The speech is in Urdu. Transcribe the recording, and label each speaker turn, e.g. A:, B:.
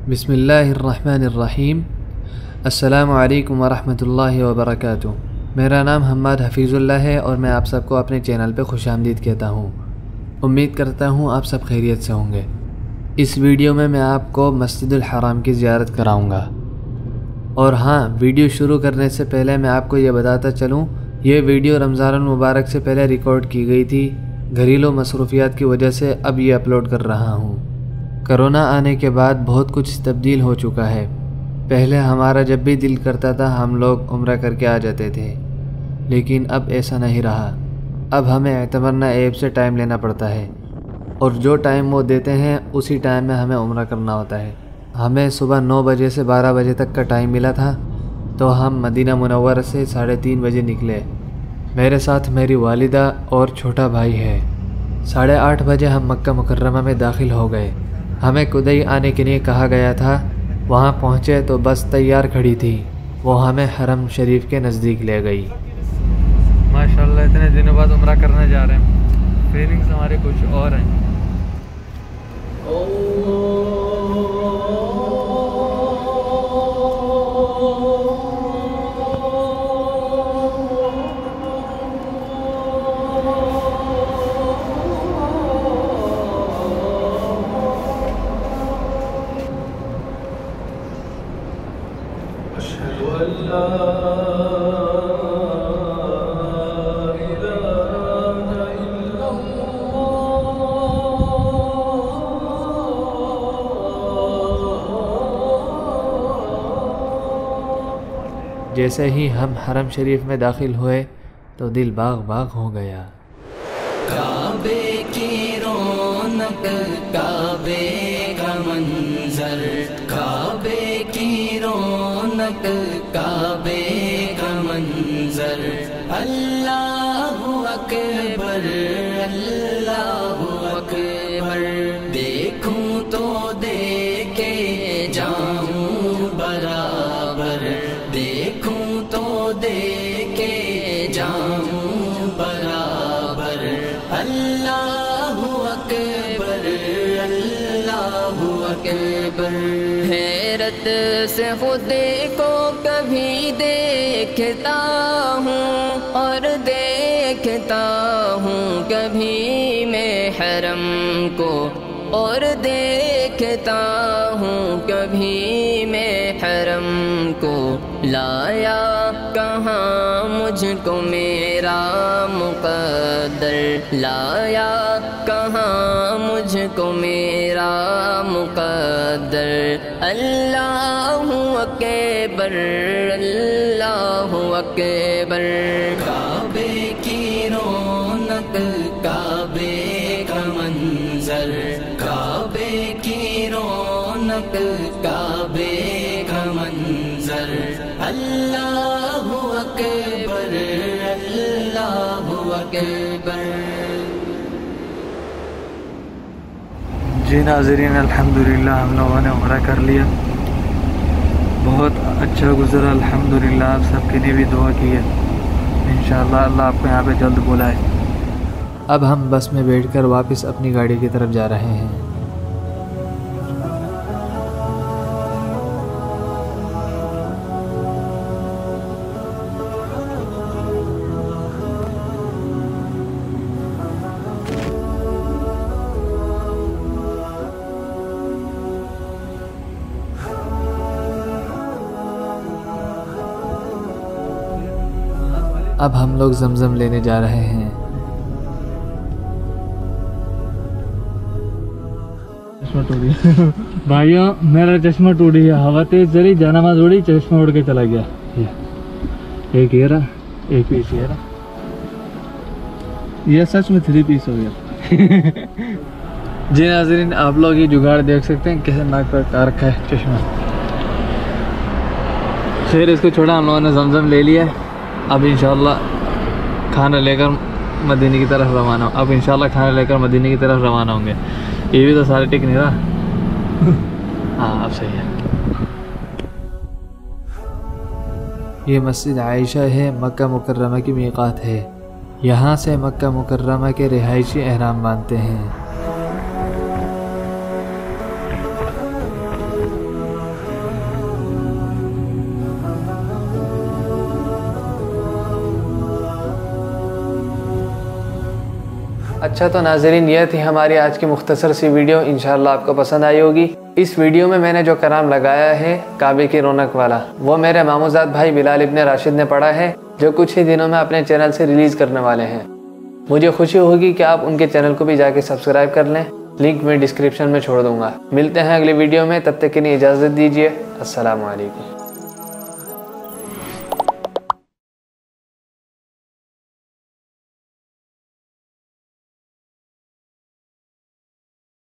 A: بسم اللہ الرحمن الرحیم۔ السلام علیکم ورحمۃ اللہ وبرکاتہ۔ میرا نام حماد حفیظ اللہ ہے اور میں آپ سب کو اپنے چینل پہ خوش آمدید کہتا ہوں۔ امید کرتا ہوں آپ سب خیریت سے ہوں گے۔ اس ویڈیو میں آپ کو مسجد الحرام کی زیارت کراؤں گا۔ اور ہاں، ویڈیو شروع کرنے سے پہلے میں آپ کو یہ بتاتا چلوں، یہ ویڈیو رمضان المبارک سے پہلے ریکارڈ کی گئی تھی۔ گھریلو مصروفیات کی وجہ سے اب یہ اپلوڈ کر رہا ہوں۔ کرونا آنے کے بعد بہت کچھ تبدیل ہو چکا ہے۔ پہلے ہمارا جب بھی دل کرتا تھا ہم لوگ عمرہ کر کے آ جاتے تھے، لیکن اب ایسا نہیں رہا۔ اب ہمیں اعتمرنا ایپ سے ٹائم لینا پڑتا ہے، اور جو ٹائم وہ دیتے ہیں اسی ٹائم میں ہمیں عمرہ کرنا ہوتا ہے۔ ہمیں صبح 9 بجے سے 12 بجے تک کا ٹائم ملا تھا، تو ہم مدینہ منورہ سے 3:30 بجے نکلے۔ میرے ساتھ میری والدہ اور چھوٹا بھائی ہے۔ 8:30 بجے ہم مکہ مکرمہ میں داخل ہو گئے۔ ہمیں کدئی آنے کے لیے کہا گیا تھا۔ وہاں پہنچے تو بس تیار کھڑی تھی، وہ ہمیں حرم شریف کے نزدیک لے گئی۔ ماشاءاللہ اتنے دنوں بعد عمرہ کرنے جا رہے ہیں، فیلنگز ہمارے کچھ اور ہیں۔ جیسے ہی ہم حرم شریف میں داخل ہوئے تو دل باغ باغ ہو گیا۔
B: کعبے کی رونق، کعبے کا منظر، کعبے کی رونق، کعبے کا منظر، اللہ اکبر، اللہ اکبر، دیکھوں تو دیکھے جاؤں برابر، دیکھوں تو دیکھے جاؤں برابر، اللہ اکبر، اللہ اکبر۔ حیرت سے خود کو کبھی دیکھتا ہوں اور دیکھتا ہوں کبھی میں حرم کو، اور دیکھتا ہوں کبھی میں حرم کو، لایا کہاں مجھ کو میرا مقدر، لایا کہاں مجھ کو میرا مقدر، اللہ اکبر، اللہ اکبر۔ کعبے کی رونق، کعبے کا منظر، کعبے کی رونق، کعبے کا منظر، اللہ اکبر، اللہ اکبر۔
A: جی ناظرین، الحمدللہ ہم لوگوں نے عمرہ کر لیا، بہت اچھا گزرا الحمدللہ۔ آپ سب کے لیے بھی دعا کی ہے، انشاءاللہ اللہ آپ کو یہاں پہ جلد بلائے۔ اب ہم بس میں بیٹھ کر واپس اپنی گاڑی کی طرف جا رہے ہیں۔ اب ہم لوگ زمزم لینے جا رہے ہیں۔ چشمہ ٹوٹ گیا بھائیوں، میرا چشمہ ٹوٹ گیا، ہوا تیز چلی، جانماز اڑی، چشمہ اڑ کے چلا گیا۔ ایک یہ رہا، ایک پیس یہ رہا، یہ سچ میں 3 پیس ہو گیا۔ جی ناظرین، آپ لوگ یہ جگاڑ دیکھ سکتے ہیں کیسے ناک پر کار رکھا ہے چشمہ۔ خیر اس کو چھوڑا، ہم لوگوں نے زمزم لے لیا ہے۔ اب انشاءاللہ کھانا لے کر مدینے کی طرف روانہ ہوں۔ اب انشاءاللہ کھانا لے کر مدینے کی طرف روانہ ہوں گے۔ یہ بھی تو سارے ٹک نہیں رہا۔ ہاں اب صحیح ہے۔ یہ مسجد عائشہ ہے، مکہ مکرمہ کی میقات ہے۔ یہاں سے مکہ مکرمہ کے رہائشی احرام باندھتے ہیں۔ اچھا تو ناظرین، یہ تھی ہماری آج کی مختصر سی ویڈیو، انشاءاللہ آپ کو پسند آئی ہوگی۔ اس ویڈیو میں نے جو کلام لگایا ہے کعبے کی رونق والا، وہ میرے ماموزاد بھائی بلال ابن راشد نے پڑھا ہے، جو کچھ ہی دنوں میں اپنے چینل سے ریلیز کرنے والے ہیں۔ مجھے خوشی ہوگی کہ آپ ان کے چینل کو بھی جا کے سبسکرائب کر لیں، لنک میں ڈسکرپشن میں چھوڑ دوں گا۔ ملتے ہیں اگلی ویڈیو میں، تب تک کے لیے اجازت دیجیے۔ السلام علیکم۔